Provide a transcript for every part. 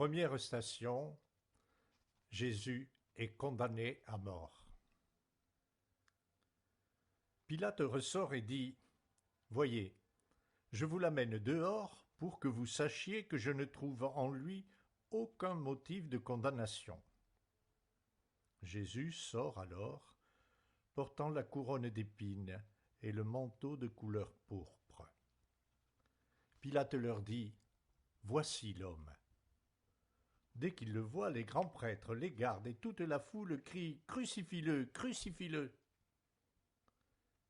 Première station, Jésus est condamné à mort. Pilate ressort et dit : « Voyez, je vous l'amène dehors pour que vous sachiez que je ne trouve en lui aucun motif de condamnation. » Jésus sort alors, portant la couronne d'épines et le manteau de couleur pourpre. Pilate leur dit : « Voici l'homme. » Dès qu'ils le voient, les grands prêtres, les gardes et toute la foule crient : « Crucifie-le, crucifie-le »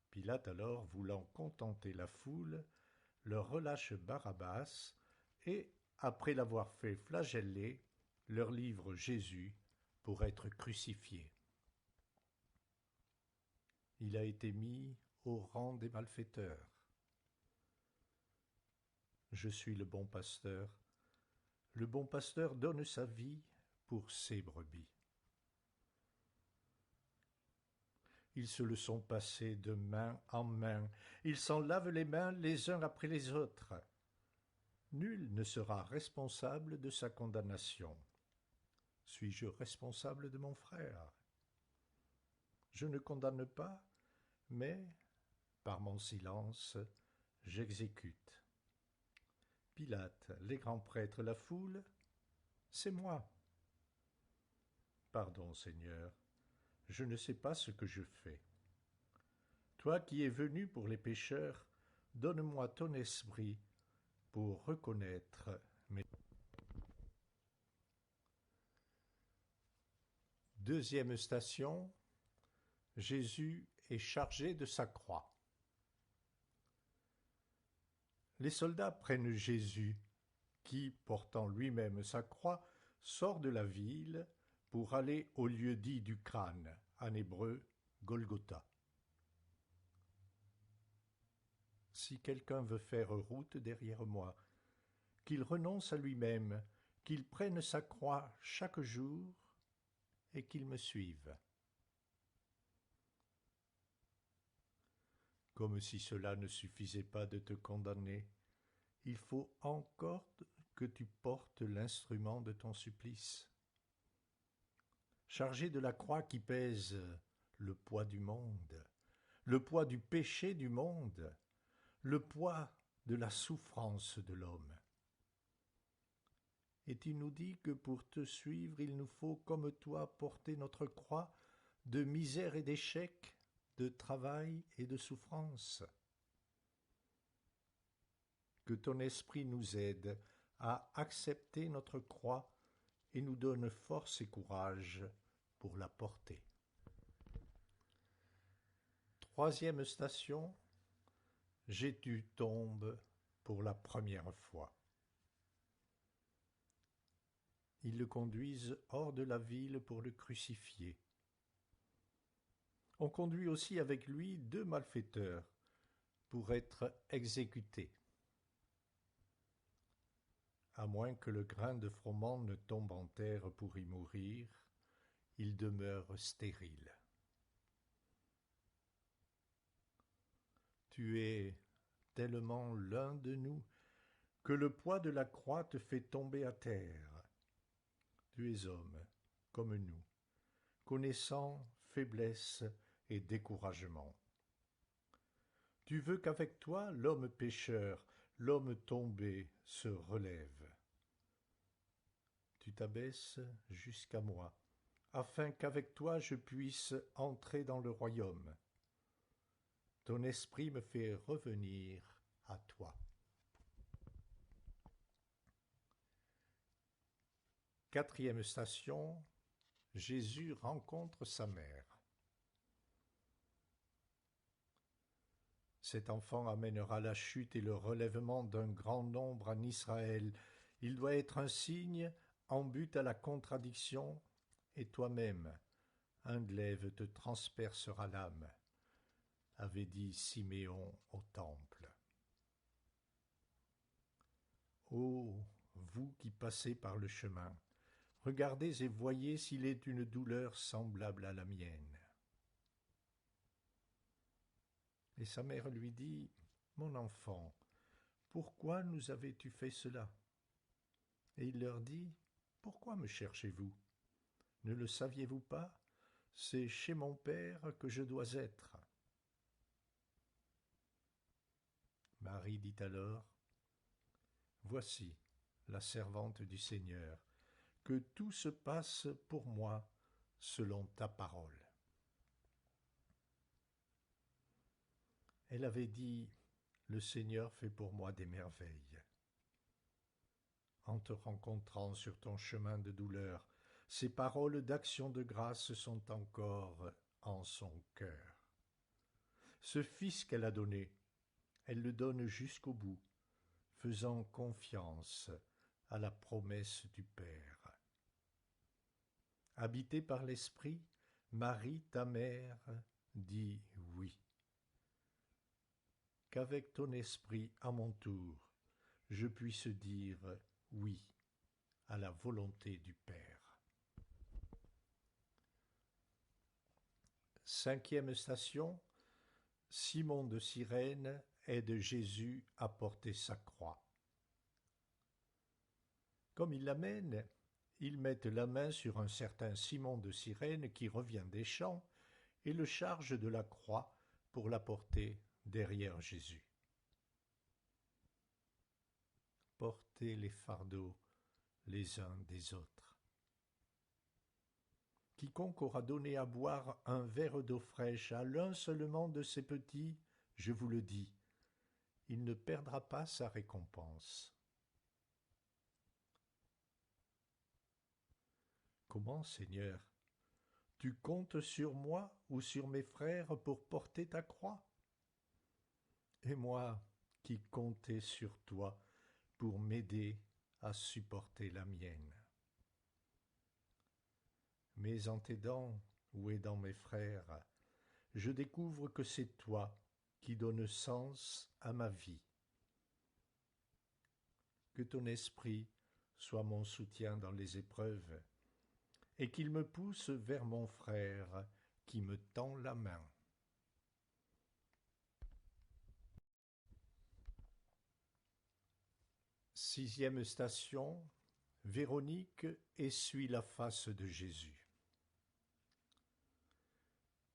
Pilate alors, voulant contenter la foule, leur relâche Barabbas et, après l'avoir fait flageller, leur livre Jésus pour être crucifié. Il a été mis au rang des malfaiteurs. Je suis le bon pasteur. Le bon pasteur donne sa vie pour ses brebis. Ils se le sont passé de main en main. Ils s'en lavent les mains les uns après les autres. Nul ne sera responsable de sa condamnation. Suis-je responsable de mon frère? Je ne condamne pas, mais, par mon silence, j'exécute. Pilate, les grands prêtres, la foule, c'est moi. Pardon, Seigneur, je ne sais pas ce que je fais. Toi qui es venu pour les pécheurs, donne-moi ton esprit pour reconnaître mes... Deuxième station, Jésus est chargé de sa croix. Les soldats prennent Jésus, qui, portant lui-même sa croix, sort de la ville pour aller au lieu dit du crâne, en hébreu Golgotha. Si quelqu'un veut faire route derrière moi, qu'il renonce à lui-même, qu'il prenne sa croix chaque jour et qu'il me suive. Comme si cela ne suffisait pas de te condamner, il faut encore que tu portes l'instrument de ton supplice. Chargé de la croix qui pèse le poids du monde, le poids du péché du monde, le poids de la souffrance de l'homme. Et tu nous dis que pour te suivre, il nous faut, comme toi, porter notre croix de misère et d'échec, de travail et de souffrance. Que ton esprit nous aide à accepter notre croix et nous donne force et courage pour la porter. Troisième station, Jésus tombe pour la première fois. Ils le conduisent hors de la ville pour le crucifier. On conduit aussi avec lui 2 malfaiteurs pour être exécutés. À moins que le grain de froment ne tombe en terre pour y mourir, il demeure stérile. Tu es tellement l'un de nous que le poids de la croix te fait tomber à terre. Tu es homme, comme nous, connaissant faiblesse et découragement. Tu veux qu'avec toi, l'homme pécheur, l'homme tombé, se relève. Tu t'abaisses jusqu'à moi, afin qu'avec toi je puisse entrer dans le royaume. Ton esprit me fait revenir à toi. Quatrième station, Jésus rencontre sa mère. Cet enfant amènera la chute et le relèvement d'un grand nombre en Israël. Il doit être un signe en but à la contradiction, et toi-même, un glaive te transpercera l'âme, avait dit Siméon au temple. Ô vous qui passez par le chemin, regardez et voyez s'il est une douleur semblable à la mienne. Et sa mère lui dit : « Mon enfant, pourquoi nous avais-tu fait cela ?» Et il leur dit : Pourquoi me cherchez-vous? Ne le saviez-vous pas? C'est chez mon Père que je dois être. » Marie dit alors: « Voici la servante du Seigneur, que tout se passe pour moi selon ta parole. » Elle avait dit: « Le Seigneur fait pour moi des merveilles. » En te rencontrant sur ton chemin de douleur, ces paroles d'action de grâce sont encore en son cœur. Ce fils qu'elle a donné, elle le donne jusqu'au bout, faisant confiance à la promesse du Père. Habitée par l'Esprit, Marie, ta mère, dit oui. Qu'avec ton esprit, à mon tour, je puisse dire oui à la volonté du Père. Cinquième station, Simon de Cyrène aide Jésus à porter sa croix. Comme ils l'amènent, ils mettent la main sur un certain Simon de Cyrène qui revient des champs et le charge de la croix pour la porter derrière Jésus. Portez les fardeaux les uns des autres. Quiconque aura donné à boire un verre d'eau fraîche à l'un seulement de ces petits, je vous le dis, il ne perdra pas sa récompense. Comment, Seigneur? Tu comptes sur moi ou sur mes frères pour porter ta croix? Et moi qui comptais sur toi pour m'aider à supporter la mienne. Mais en t'aidant ou aidant mes frères, je découvre que c'est toi qui donnes sens à ma vie. Que ton esprit soit mon soutien dans les épreuves et qu'il me pousse vers mon frère qui me tend la main. Sixième station, Véronique essuie la face de Jésus.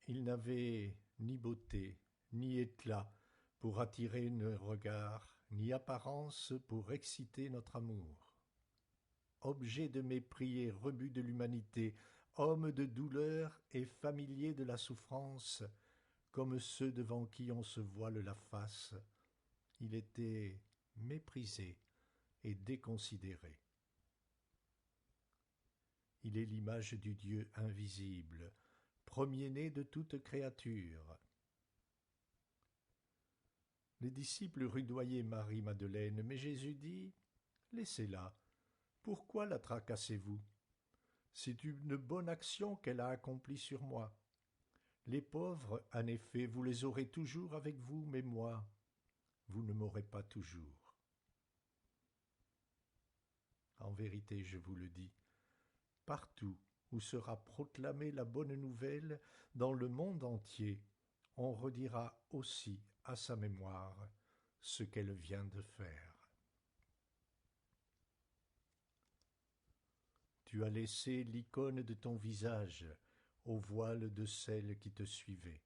Il n'avait ni beauté, ni éclat pour attirer nos regards, ni apparence pour exciter notre amour. Objet de mépris et rebut de l'humanité, homme de douleur et familier de la souffrance, comme ceux devant qui on se voile la face, il était méprisé et déconsidéré. Il est l'image du Dieu invisible, premier-né de toute créature. Les disciples rudoyaient Marie-Madeleine, mais Jésus dit: « Laissez-la, pourquoi la tracassez-vous? C'est une bonne action qu'elle a accomplie sur moi. Les pauvres, en effet, vous les aurez toujours avec vous, mais moi, vous ne m'aurez pas toujours. En vérité, je vous le dis, partout où sera proclamée la bonne nouvelle dans le monde entier, on redira aussi à sa mémoire ce qu'elle vient de faire. » Tu as laissé l'icône de ton visage au voile de celle qui te suivait.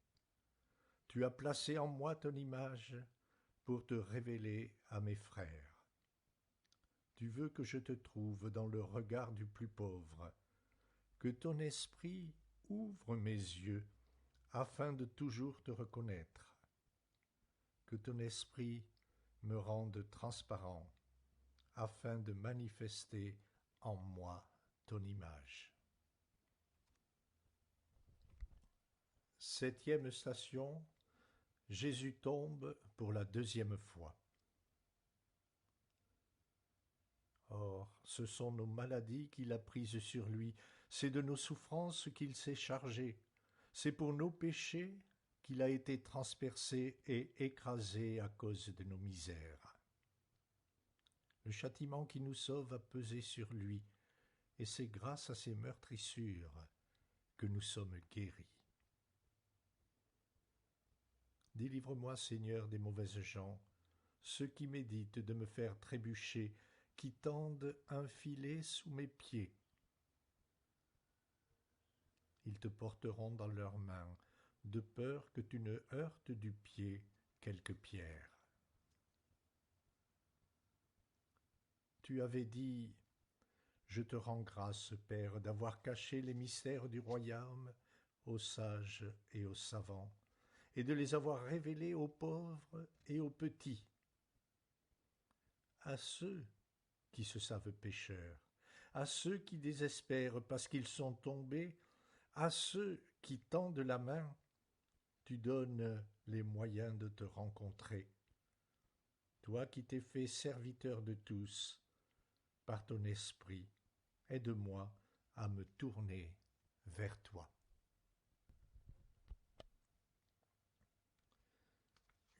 Tu as placé en moi ton image pour te révéler à mes frères. Tu veux que je te trouve dans le regard du plus pauvre, que ton esprit ouvre mes yeux afin de toujours te reconnaître, que ton esprit me rende transparent afin de manifester en moi ton image. Septième station, Jésus tombe pour la deuxième fois. Or, ce sont nos maladies qu'il a prises sur lui, c'est de nos souffrances qu'il s'est chargé, c'est pour nos péchés qu'il a été transpercé et écrasé à cause de nos misères. Le châtiment qui nous sauve a pesé sur lui, et c'est grâce à ses meurtrissures que nous sommes guéris. Délivre-moi, Seigneur, des mauvaises gens, ceux qui méditent de me faire trébucher, qui tendent un filet sous mes pieds. Ils te porteront dans leurs mains, de peur que tu ne heurtes du pied quelque pierre. Tu avais dit: Je te rends grâce, Père, d'avoir caché les mystères du royaume aux sages et aux savants, et de les avoir révélés aux pauvres et aux petits. À ceux qui se savent pécheurs, à ceux qui désespèrent parce qu'ils sont tombés, à ceux qui tendent la main, tu donnes les moyens de te rencontrer. Toi qui t'es fait serviteur de tous, par ton esprit, aide-moi à me tourner vers toi.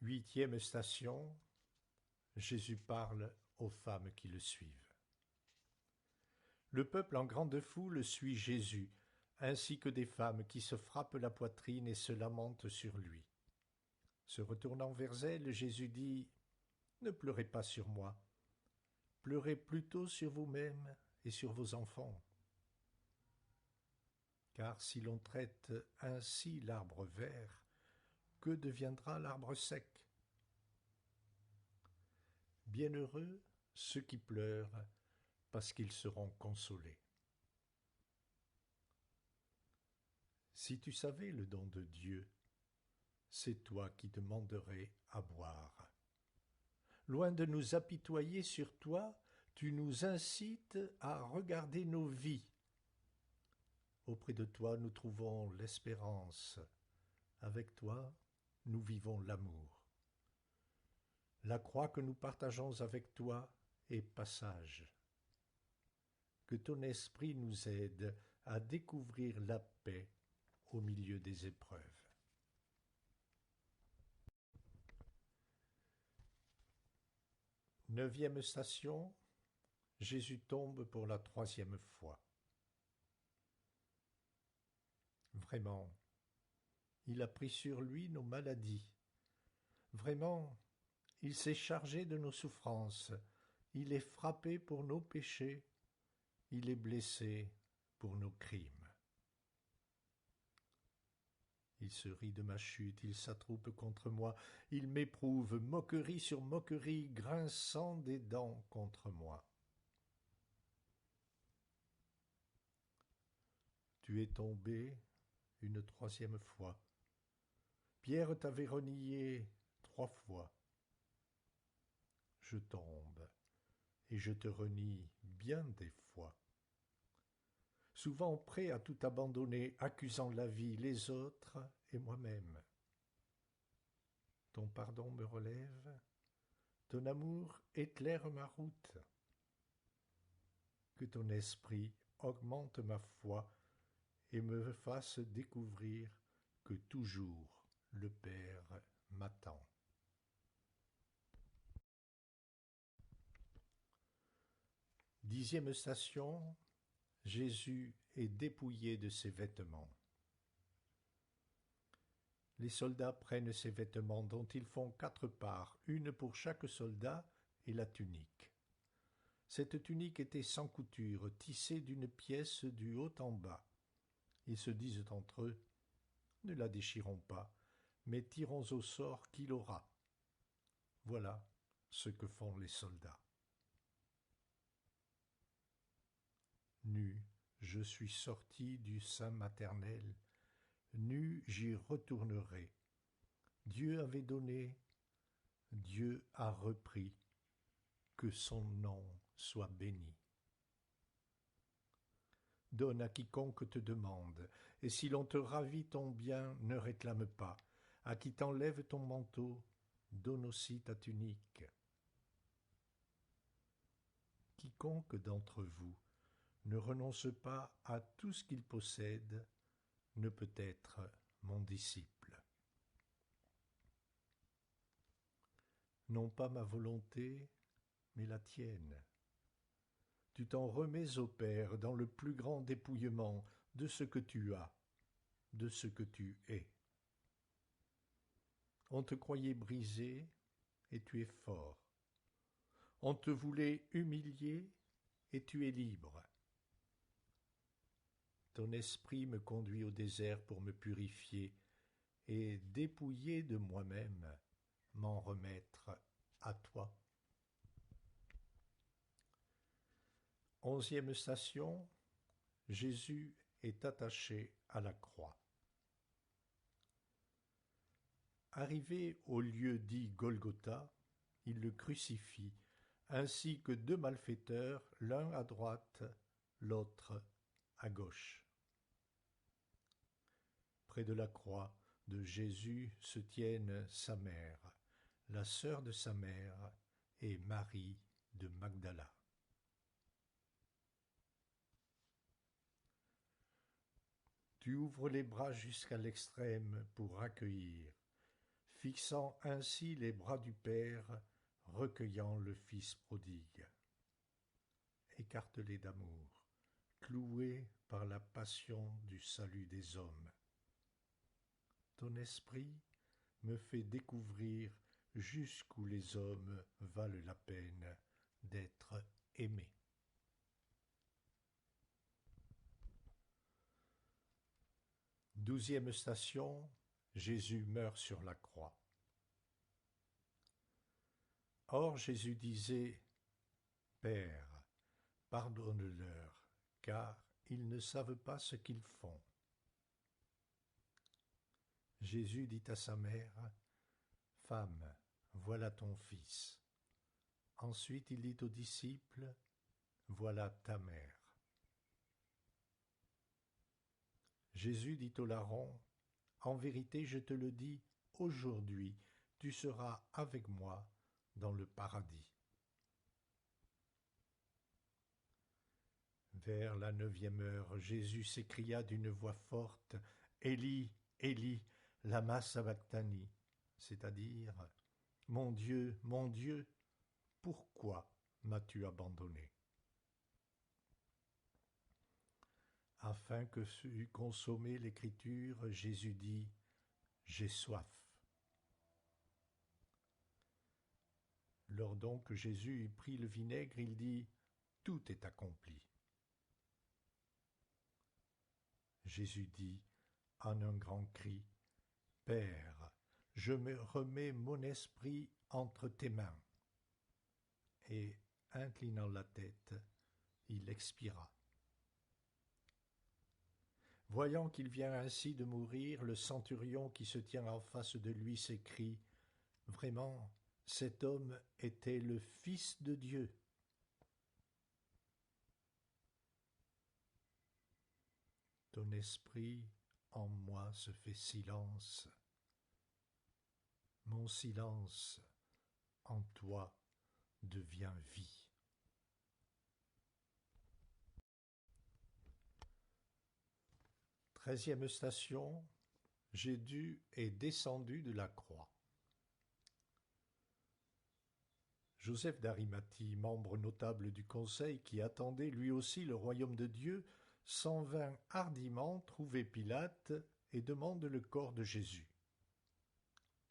8e station, Jésus parle aux femmes qui le suivent. Le peuple en grande foule suit Jésus, ainsi que des femmes qui se frappent la poitrine et se lamentent sur lui. Se retournant vers elles, Jésus dit: Ne pleurez pas sur moi, pleurez plutôt sur vous-mêmes et sur vos enfants. Car si l'on traite ainsi l'arbre vert, que deviendra l'arbre sec? Bienheureux ceux qui pleurent, parce qu'ils seront consolés. Si tu savais le don de Dieu, c'est toi qui demanderais à boire. Loin de nous apitoyer sur toi, tu nous incites à regarder nos vies. Auprès de toi, nous trouvons l'espérance. Avec toi, nous vivons l'amour. La croix que nous partageons avec toi est passage. Que ton esprit nous aide à découvrir la paix au milieu des épreuves. Neuvième station, Jésus tombe pour la 3e fois. Vraiment, il a pris sur lui nos maladies. Vraiment, il s'est chargé de nos souffrances. Il est frappé pour nos péchés. Il est blessé pour nos crimes. Il se rit de ma chute, il s'attroupe contre moi, il m'éprouve, moquerie sur moquerie, grinçant des dents contre moi. Tu es tombé une 3e fois. Pierre t'avait renié 3 fois. Je tombe, et je te renie bien des fois. Souvent prêt à tout abandonner, accusant la vie, les autres et moi-même. Ton pardon me relève, ton amour éclaire ma route. Que ton esprit augmente ma foi et me fasse découvrir que toujours le Père m'attend. Dixième station, Jésus est dépouillé de ses vêtements. Les soldats prennent ces vêtements dont ils font 4 parts, une pour chaque soldat, et la tunique. Cette tunique était sans couture, tissée d'une pièce du haut en bas. Ils se disent entre eux: Ne la déchirons pas, mais tirons au sort qui l'aura. Voilà ce que font les soldats. Nu, je suis sorti du sein maternel, nu j'y retournerai. Dieu avait donné, Dieu a repris, que son nom soit béni. Donne à quiconque te demande, et si l'on te ravit ton bien, ne réclame pas. À qui t'enlève ton manteau, donne aussi ta tunique. Quiconque d'entre vous ne renonce pas à tout ce qu'il possède ne peut être mon disciple. Non pas ma volonté, mais la tienne. Tu t'en remets au Père dans le plus grand dépouillement de ce que tu as, de ce que tu es. On te croyait brisé et tu es fort. On te voulait humilier et tu es libre. Ton esprit me conduit au désert pour me purifier et, dépouillé de moi-même, m'en remettre à toi. 11e station, Jésus est attaché à la croix. Arrivé au lieu dit Golgotha, il le crucifie, ainsi que 2 malfaiteurs, l'un à droite, l'autre à gauche. Près de la croix de Jésus se tiennent sa mère, la sœur de sa mère et Marie de Magdala. Tu ouvres les bras jusqu'à l'extrême pour accueillir, fixant ainsi les bras du Père, recueillant le Fils prodigue. Écartelé d'amour, cloué par la passion du salut des hommes. Ton esprit me fait découvrir jusqu'où les hommes valent la peine d'être aimés. Douzième station, Jésus meurt sur la croix. Or Jésus disait, « Père, pardonne-leur, car ils ne savent pas ce qu'ils font. » Jésus dit à sa mère, « Femme, voilà ton fils. » Ensuite il dit aux disciples, « Voilà ta mère. » Jésus dit au larron, « En vérité, je te le dis, aujourd'hui, tu seras avec moi dans le paradis. » Vers la 9e heure, Jésus s'écria d'une voix forte, « Élie, Élie, lama sabachthani » c'est-à-dire, « Mon Dieu, pourquoi m'as-tu abandonné ?» Afin que fût consommée l'Écriture, Jésus dit, « J'ai soif. » Lors donc que Jésus eut pris le vinaigre, il dit, « Tout est accompli. » Jésus dit, en un grand cri, « Père, je me remets mon esprit entre tes mains. » Et, inclinant la tête, il expira. Voyant qu'il vient ainsi de mourir, le centurion qui se tient en face de lui s'écrie, « Vraiment, cet homme était le Fils de Dieu. » Ton esprit en moi se fait silence. Mon silence en toi devient vie. Treizième station, Jésus est descendu de la croix. Joseph d'Arimathie, membre notable du Conseil qui attendait lui aussi le royaume de Dieu, s'en vint hardiment trouver Pilate et demande le corps de Jésus.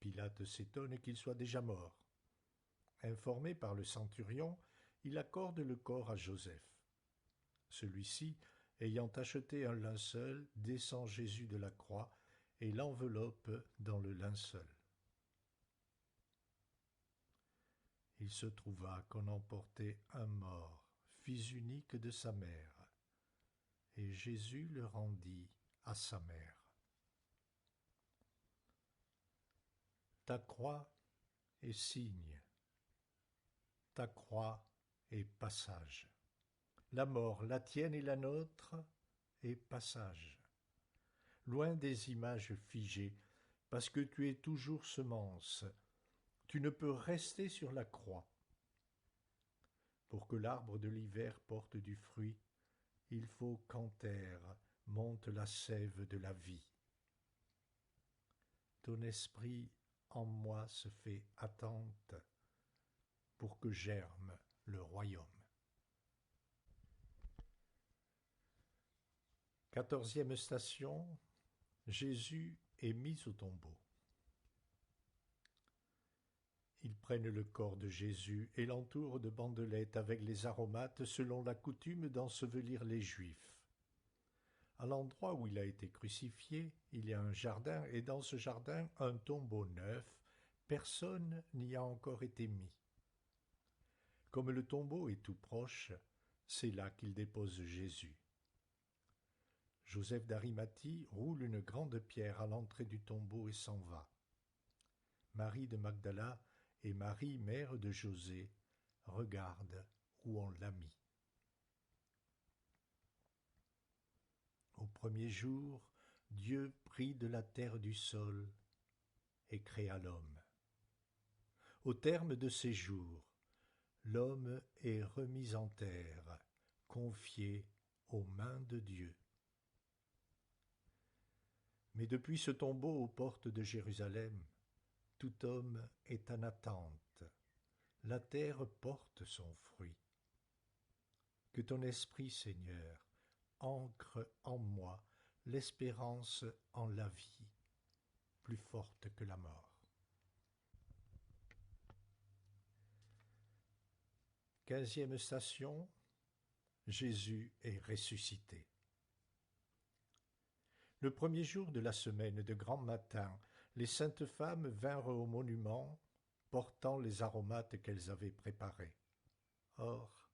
Pilate s'étonne qu'il soit déjà mort. Informé par le centurion, il accorde le corps à Joseph. Celui-ci, ayant acheté un linceul, descend Jésus de la croix et l'enveloppe dans le linceul. Il se trouva qu'on emportait un mort, fils unique de sa mère, et Jésus le rendit à sa mère. Ta croix est signe, ta croix est passage. La mort, la tienne et la nôtre, est passage. Loin des images figées, parce que tu es toujours semence, tu ne peux rester sur la croix. Pour que l'arbre de l'hiver porte du fruit, il faut qu'en terre monte la sève de la vie. Ton esprit en moi se fait attente pour que germe le royaume. 14e station, Jésus est mis au tombeau. Ils prennent le corps de Jésus et l'entourent de bandelettes avec les aromates selon la coutume d'ensevelir les Juifs. À l'endroit où il a été crucifié, il y a un jardin et dans ce jardin un tombeau neuf. Personne n'y a encore été mis. Comme le tombeau est tout proche, c'est là qu'il dépose Jésus. Joseph d'Arimathie roule une grande pierre à l'entrée du tombeau et s'en va. Marie de Magdala et Marie, mère de José, regardent où on l'a mis. Au premier jour, Dieu prit de la terre du sol et créa l'homme. Au terme de ces jours, l'homme est remis en terre, confié aux mains de Dieu. Mais depuis ce tombeau aux portes de Jérusalem, tout homme est en attente. La terre porte son fruit. Que ton esprit, Seigneur, ancre en moi l'espérance en la vie, plus forte que la mort. 15e station, Jésus est ressuscité. Le premier jour de la semaine, de grand matin, les saintes femmes vinrent au monument, portant les aromates qu'elles avaient préparés. Or,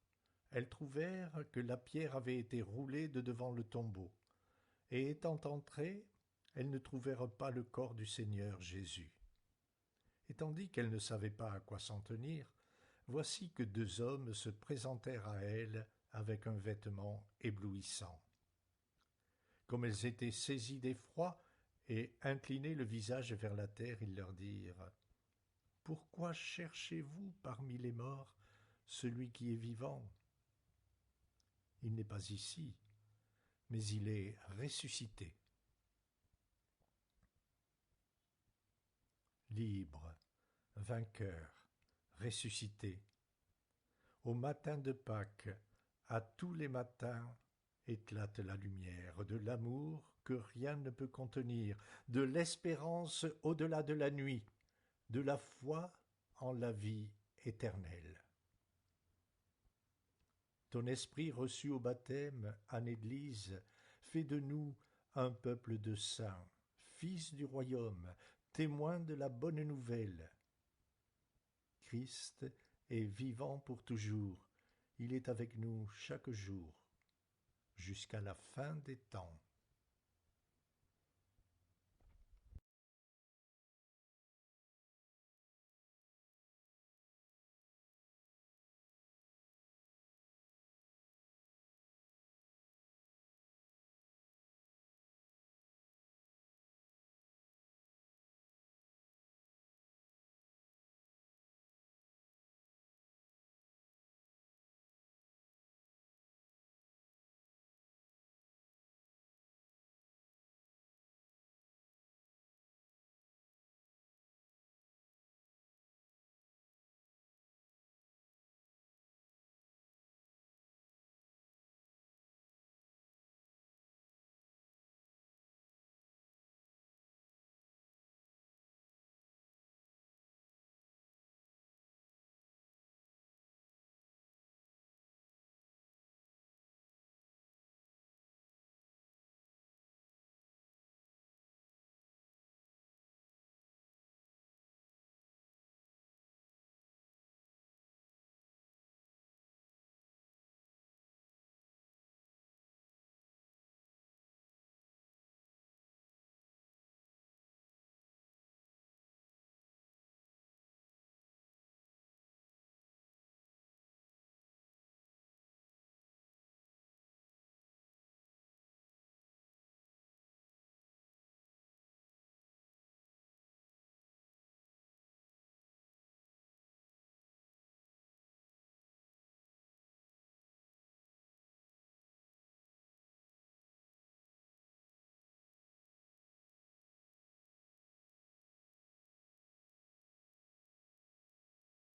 elles trouvèrent que la pierre avait été roulée de devant le tombeau, et étant entrées, elles ne trouvèrent pas le corps du Seigneur Jésus. Et tandis qu'elles ne savaient pas à quoi s'en tenir, voici que 2 hommes se présentèrent à elles avec un vêtement éblouissant. Comme elles étaient saisies d'effroi et inclinées le visage vers la terre, ils leur dirent « Pourquoi cherchez-vous parmi les morts celui qui est vivant ? Il n'est pas ici, mais il est ressuscité. » Libre, vainqueur, ressuscité. Au matin de Pâques, à tous les matins, éclate la lumière de l'amour que rien ne peut contenir, de l'espérance au-delà de la nuit, de la foi en la vie éternelle. Ton esprit reçu au baptême en Église fait de nous un peuple de saints, fils du royaume, témoins de la bonne nouvelle. Christ est vivant pour toujours, il est avec nous chaque jour, jusqu'à la fin des temps.